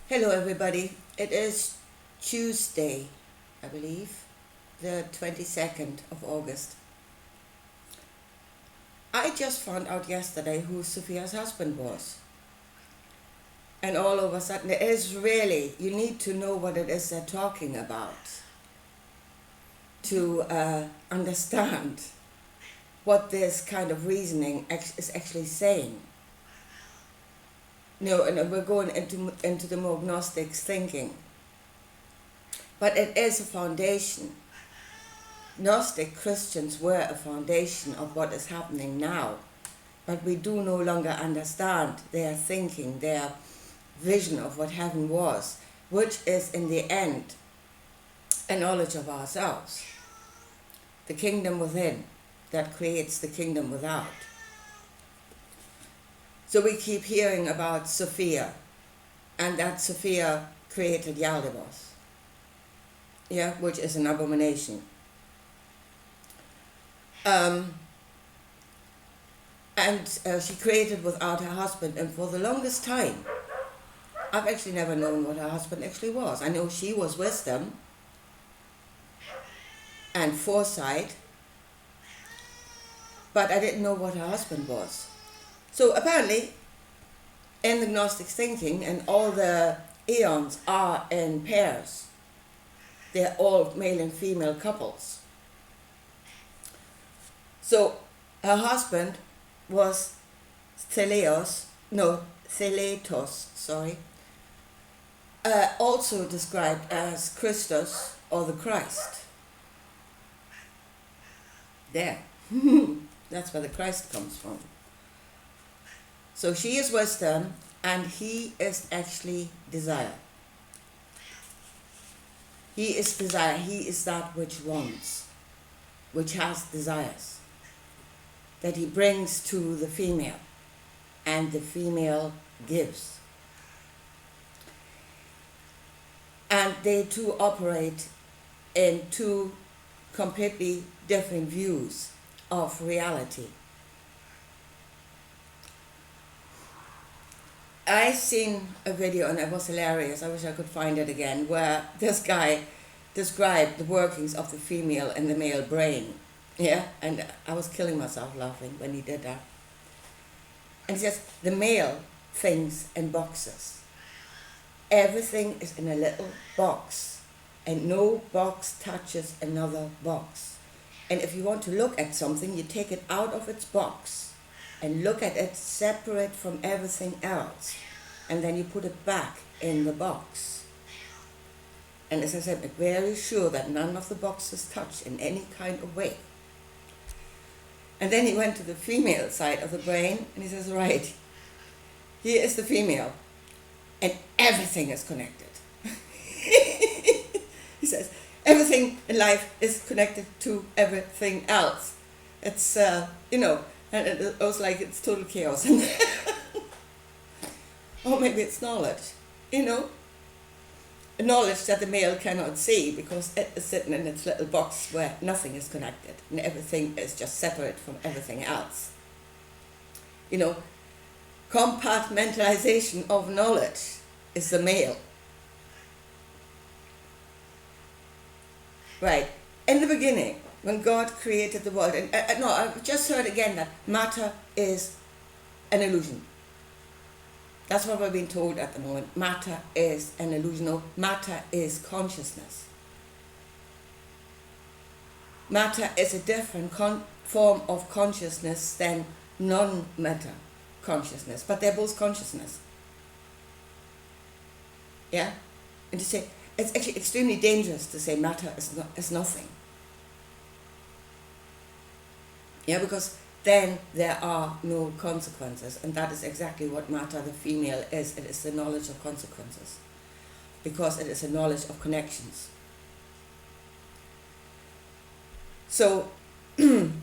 Hello, everybody. It is Tuesday, I believe, the 22nd of August. I just found out yesterday who Sophia's husband was. And all of a sudden, it is really, you need to know what it is they're talking about to understand what this kind of reasoning is actually saying. And we're going into the more Gnostic thinking. But it is a foundation. Gnostic Christians were a foundation of what is happening now. But we do no longer understand their thinking, their vision of what heaven was, which is in the end a knowledge of ourselves. The kingdom within that creates the kingdom without. So we keep hearing about Sophia, and that Sophia created Yaldabaoth, which is an abomination. And she created without her husband, and for the longest time, I've actually never known what her husband actually was. I know she was wisdom and foresight, but I didn't know what her husband was. So apparently, in the Gnostic thinking, and all the eons are in pairs. They're all male and female couples. So her husband was Theletos, also described as Christus or the Christ. There. That's where the Christ comes from. So she is wisdom, and he is actually desire. He is desire. He is that which wants, which has desires, that he brings to the female, and the female gives. And they two operate in two completely different views of reality. I seen a video, and it was hilarious, I wish I could find it again, where this guy described the workings of the female and the male brain. And I was killing myself laughing when he did that. And he says, the male thinks in boxes. Everything is in a little box, and no box touches another box. And if you want to look at something, you take it out of its box and look at it separate from everything else, and then you put it back in the box. And as I said, I'm very sure that none of the boxes touch in any kind of way. And then he went to the female side of the brain, and he says, right, here is the female, and everything is connected. He says, everything in life is connected to everything else. It's, and it was like it's total chaos in there. Or maybe it's knowledge, knowledge that the male cannot see because it is sitting in its little box where nothing is connected and everything is just separate from everything else. Compartmentalization of knowledge is the male. Right. In the beginning, when God created the world, and I've just heard again that matter is an illusion. That's what we're being told at the moment. Matter is an illusion. No, matter is consciousness. Matter is a different form of consciousness than non-matter consciousness, but they're both consciousness. And to say, it's actually extremely dangerous to say matter is nothing. Because then there are no consequences, and that is exactly what matter, the female, is. It is the knowledge of consequences, because it is a knowledge of connections. So, when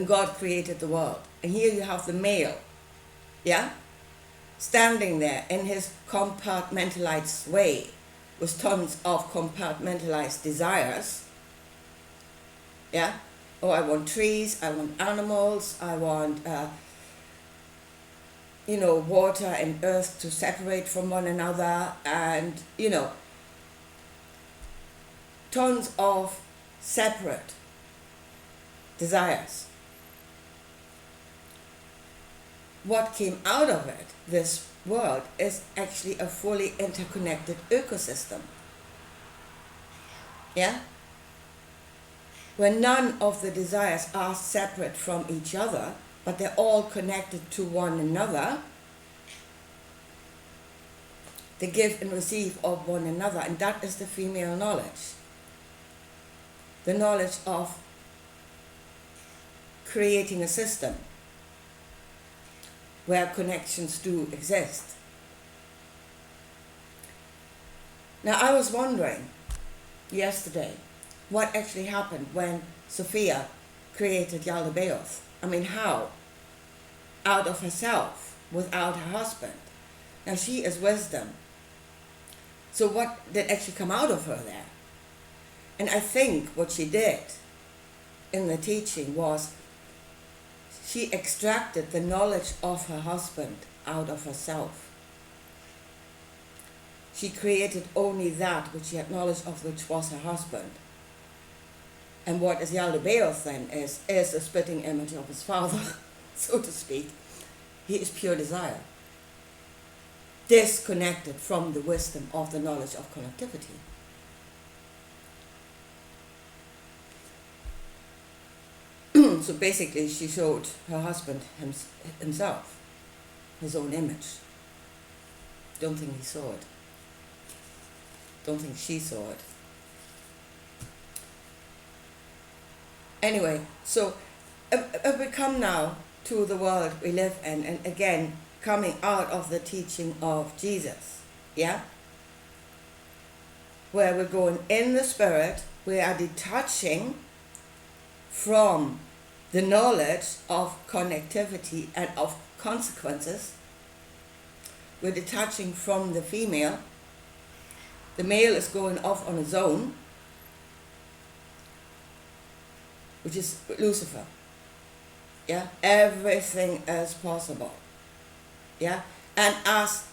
God created the world, and here you have the male, standing there in his compartmentalized way, with tons of compartmentalized desires, Oh, I want trees, I want animals, I want water and earth to separate from one another, and, tons of separate desires. What came out of it, this world, is actually a fully interconnected ecosystem. Yeah? Where none of the desires are separate from each other, but they're all connected to one another. They give and receive of one another, and that is the female knowledge. The knowledge of creating a system where connections do exist. Now, I was wondering yesterday what actually happened when Sophia created Yaldabaoth. I mean, how? Out of herself, without her husband. Now, she is wisdom. So what did actually come out of her there? And I think what she did in the teaching was she extracted the knowledge of her husband out of herself. She created only that which she had knowledge of, which was her husband. And what is Yaldabaoth then is a spitting image of his father, so to speak. He is pure desire, disconnected from the wisdom of the knowledge of connectivity. So basically she showed her husband himself, his own image. Don't think he saw it. Don't think she saw it. Anyway, so if we come now to the world we live in, and again, coming out of the teaching of Jesus, yeah? Where we're going in the spirit, we are detaching from the knowledge of connectivity and of consequences. We're detaching from the female. The male is going off on his own, which is Lucifer. Yeah, everything is possible. Yeah, and as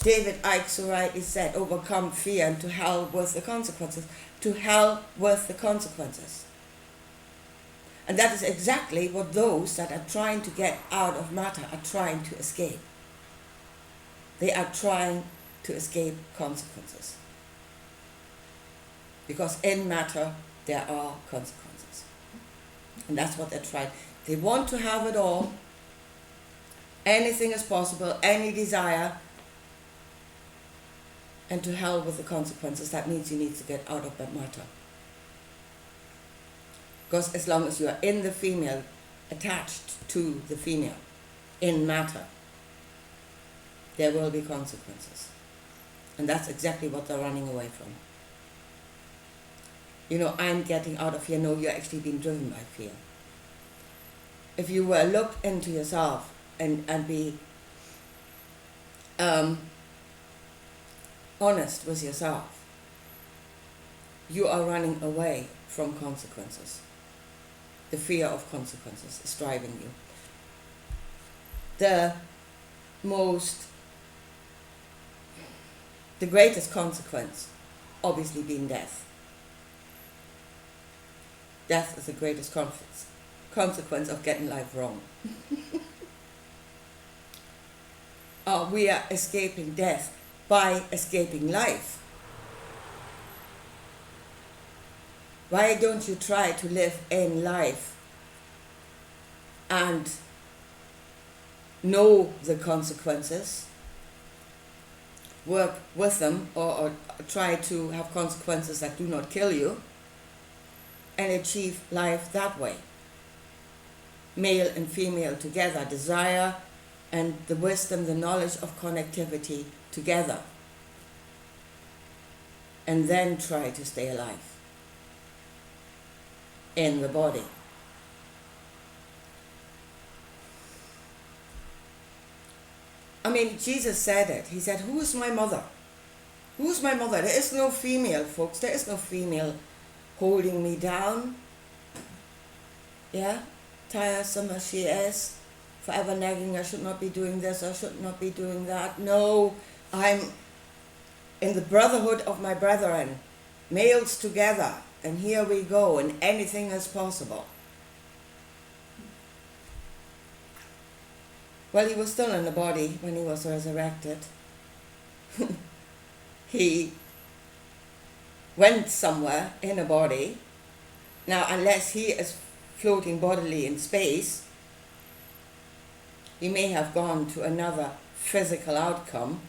David Icke so rightly said, overcome fear and to hell with the consequences. To hell with the consequences. And that is exactly what those that are trying to get out of matter are trying to escape. They are trying to escape consequences. Because in matter there are consequences. And that's what they're trying. They want to have it all. Anything is possible, any desire. And to hell with the consequences. That means you need to get out of that matter. Because as long as you are in the female, attached to the female, in matter, there will be consequences. And that's exactly what they're running away from. I'm getting out of here. No, you're actually being driven by fear. If you were look into yourself and be honest with yourself, you are running away from consequences. The fear of consequences is driving you. The greatest consequence, obviously, being death. Death is the greatest consequence of getting life wrong. We are escaping death by escaping life. Why don't you try to live in life and know the consequences, work with them, or try to have consequences that do not kill you, and achieve life that way? Male and female together, desire and the wisdom, the knowledge of connectivity together, and then try to stay alive in the body. I mean, Jesus said it. He said, who is my mother? Who's my mother? There is no female, folks. There is no female holding me down. Yeah? Tiresome as she is, forever nagging, I should not be doing this, I should not be doing that. No, I'm in the brotherhood of my brethren, males together, and here we go, and anything is possible. Well, he was still in the body when he was resurrected. He went somewhere in a body. Now, unless he is floating bodily in space, he may have gone to another physical outcome.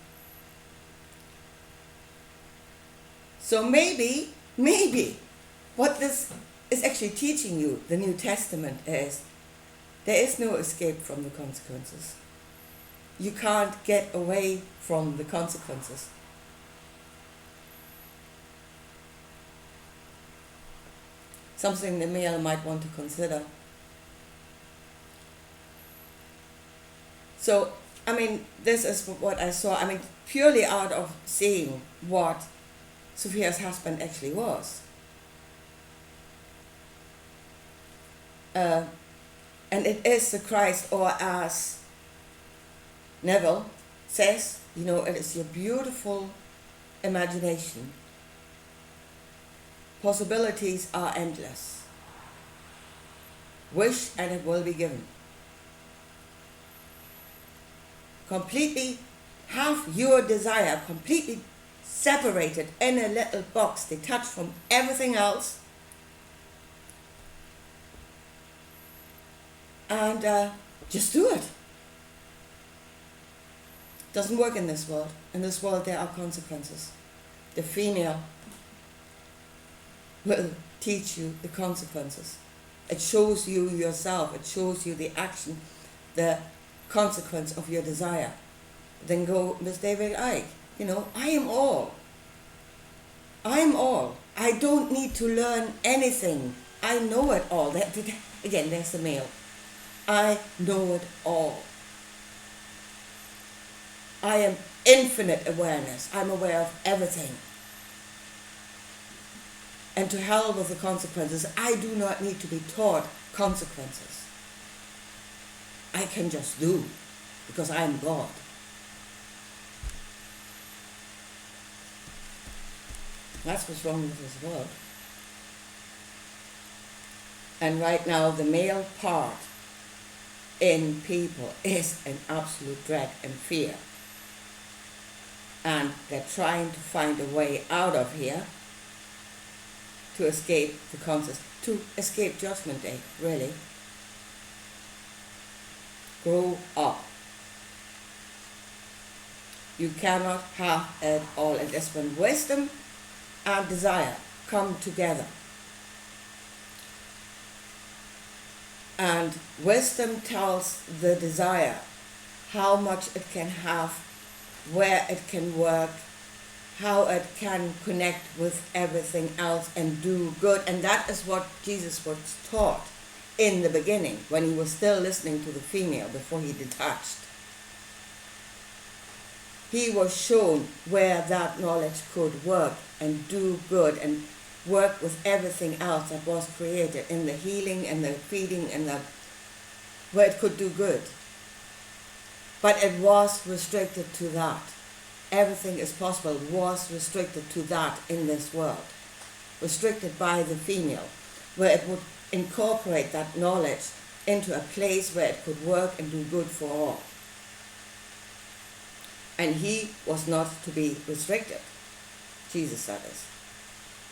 So maybe, what this is actually teaching you, the New Testament, is there is no escape from the consequences. You can't get away from the consequences. Something the male might want to consider. So, I mean, this is what I saw. I mean, purely out of seeing what Sophia's husband actually was. And it is the Christ, or as Neville says, you know, it is your beautiful imagination. Possibilities are endless. Wish and it will be given. Completely have your desire completely separated in a little box, detached from everything else, and just do it. Doesn't work in this world. In this world there are consequences. The female will teach you the consequences. It shows you yourself. It shows you the action, the consequence of your desire. Then go, Miss David Icke, you know, I am all. I am all. I don't need to learn anything. I know it all. Again, there's the male. I know it all. I am infinite awareness. I'm aware of everything. And to hell with the consequences. I do not need to be taught consequences. I can just do, because I am God. That's what's wrong with this world. And right now, the male part in people is an absolute dread and fear. And they're trying to find a way out of here to escape the consequences, to escape Judgment Day, really. Grow up. You cannot have it all. It is when wisdom and desire come together. And wisdom tells the desire how much it can have, where it can work, how it can connect with everything else and do good. And that is what Jesus was taught in the beginning, when he was still listening to the female before he detached. He was shown where that knowledge could work and do good and work with everything else that was created in the healing and the feeding and where it could do good. But it was restricted to that. Everything is possible was restricted to that in this world. Restricted by the female, where it would incorporate that knowledge into a place where it could work and do good for all. And he was not to be restricted. Jesus, that is.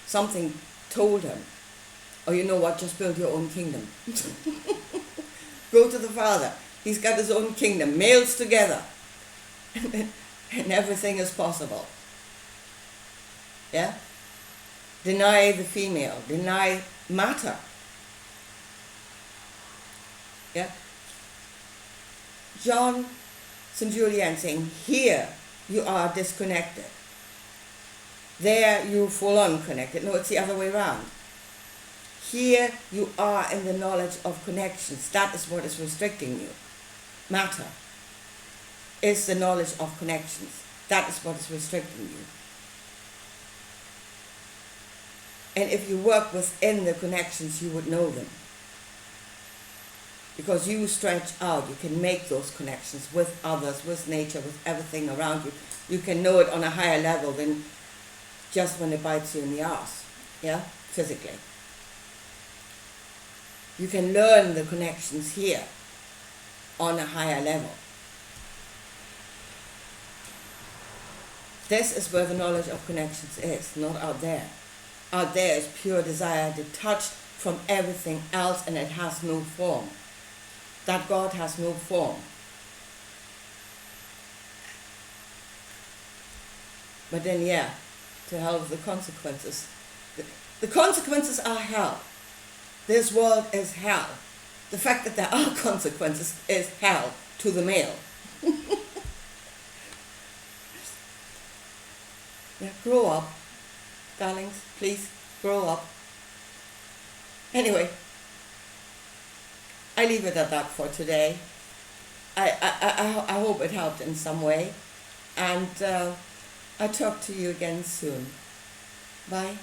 Something told him, oh, you know what, just build your own kingdom. Go to the Father. He's got his own kingdom, males together. And everything is possible. Yeah? Deny the female, deny matter. Yeah? John St. Julian saying, here you are disconnected. There you full on connected. No, it's the other way around. Here you are in the knowledge of connections. That is what is restricting you. Matter is the knowledge of connections. That is what is restricting you. And if you work within the connections, you would know them. Because you stretch out, you can make those connections with others, with nature, with everything around you. You can know it on a higher level than just when it bites you in the arse, yeah, physically. You can learn the connections here on a higher level. This is where the knowledge of connections is, not out there. Out there is pure desire, detached from everything else, and it has no form. That God has no form. But then, yeah, to hell with the consequences. The consequences are hell. This world is hell. The fact that there are consequences is hell to the male. Yeah, grow up, darlings, please, grow up. Anyway, I leave it at that for today. I hope it helped in some way. And I'll talk to you again soon. Bye.